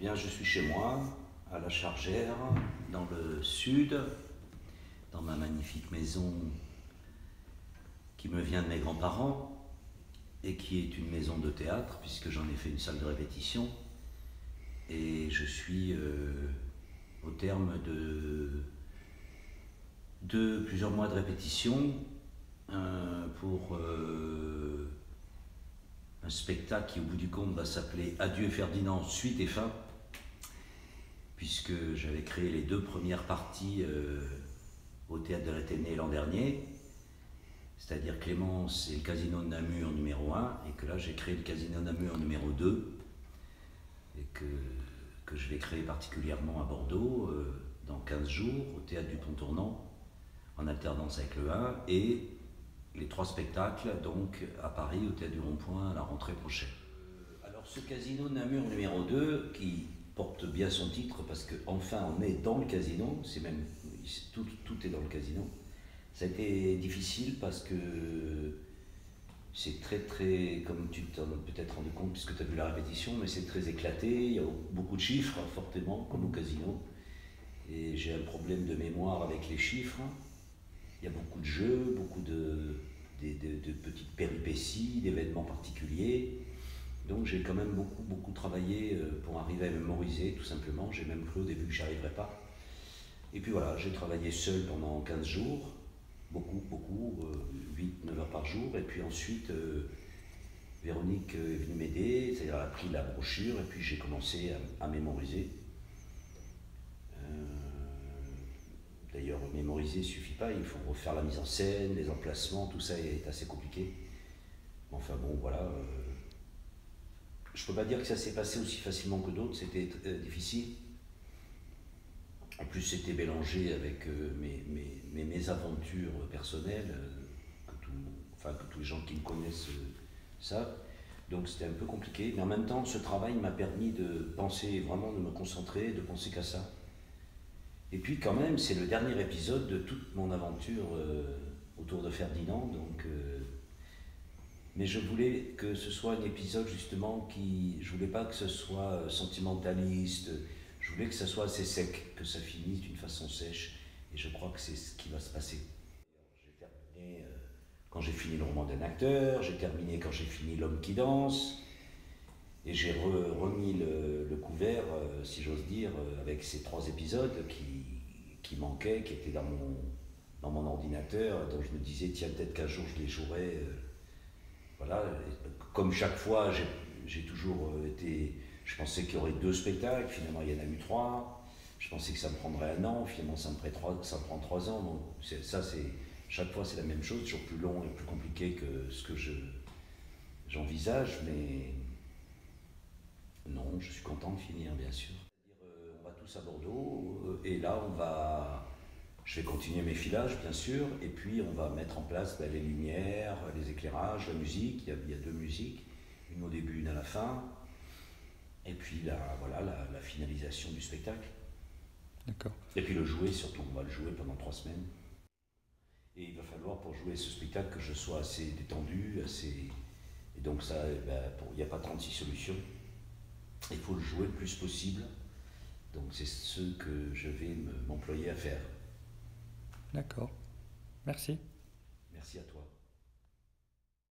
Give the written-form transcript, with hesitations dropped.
Bien, je suis chez moi, à la Chargère, dans le sud, dans ma magnifique maison qui me vient de mes grands-parents et qui est une maison de théâtre, puisque j'en ai fait une salle de répétition. Et je suis au terme de plusieurs mois de répétition pour un spectacle qui, au bout du compte, va s'appeler Adieu Ferdinand, suite et fin, puisque j'avais créé les deux premières parties au Théâtre de Réténé l'an dernier, c'est-à-dire Clémence et le Casino de Namur numéro 1, et que là j'ai créé le Casino de Namur numéro 2, et que je vais créer particulièrement à Bordeaux dans 15 jours, au Théâtre du Pont Tournant, en alternance avec le 1, et les 3 spectacles donc à Paris, au Théâtre du Rond-Point, à la rentrée prochaine. Alors ce Casino de Namur numéro 2, qui porte bien son titre parce qu'enfin on est dans le casino, c'est même, tout est dans le casino. Ça a été difficile parce que c'est très, comme tu t'en as peut-être rendu compte puisque tu as vu la répétition, mais c'est très éclaté, il y a beaucoup de chiffres, fortement, comme au casino. Et j'ai un problème de mémoire avec les chiffres. Il y a beaucoup de jeux, beaucoup de petites péripéties, d'événements particuliers. Donc j'ai quand même beaucoup travaillé pour arriver à mémoriser, tout simplement. J'ai même cru au début que j'y arriverais pas. Et puis voilà, j'ai travaillé seul pendant 15 jours, beaucoup, 8-9 heures par jour. Et puis ensuite, Véronique est venue m'aider, c'est-à-dire elle a pris la brochure et puis j'ai commencé à mémoriser. D'ailleurs, mémoriser ne suffit pas, il faut refaire la mise en scène, les emplacements, tout ça est assez compliqué. Enfin bon, voilà. Je ne peux pas dire que ça s'est passé aussi facilement que d'autres, c'était difficile. En plus, c'était mélangé avec mes aventures personnelles, que tous les gens qui me connaissent savent. Donc c'était un peu compliqué, mais en même temps, ce travail m'a permis de penser, vraiment de me concentrer, de penser qu'à ça. Et puis quand même, c'est le dernier épisode de toute mon aventure autour de Ferdinand, donc... mais je voulais que ce soit un épisode justement je voulais pas que ce soit sentimentaliste, je voulais que ça soit assez sec, que ça finisse d'une façon sèche, et je crois que c'est ce qui va se passer. J'ai terminé quand j'ai fini le roman d'un acteur, j'ai terminé quand j'ai fini L'homme qui danse, et j'ai remis le couvert, si j'ose dire, avec ces 3 épisodes qui manquaient, qui étaient dans mon ordinateur, dont je me disais, tiens, peut-être qu'un jour je les jouerai. Voilà, comme chaque fois, j'ai toujours été... Je pensais qu'il y aurait 2 spectacles, finalement il y en a eu 3. Je pensais que ça me prendrait 1 an, finalement ça me prend 3 ans. Donc chaque fois c'est la même chose, toujours plus long et plus compliqué que ce que j'envisage, mais non, je suis content de finir, bien sûr. On va tous à Bordeaux, et là je vais continuer mes filages, bien sûr, et puis on va mettre en place les lumières, les éclairages, la musique. Il y a 2 musiques, une au début, une à la fin, et puis voilà, la finalisation du spectacle. D'accord. Et puis le jouer, surtout, on va le jouer pendant 3 semaines. Et il va falloir, pour jouer ce spectacle, que je sois assez détendu, Et donc ça, il n'y a pas 36 solutions. Il faut le jouer le plus possible. Donc c'est ce que je vais m'employer à faire. D'accord. Merci. Merci à toi.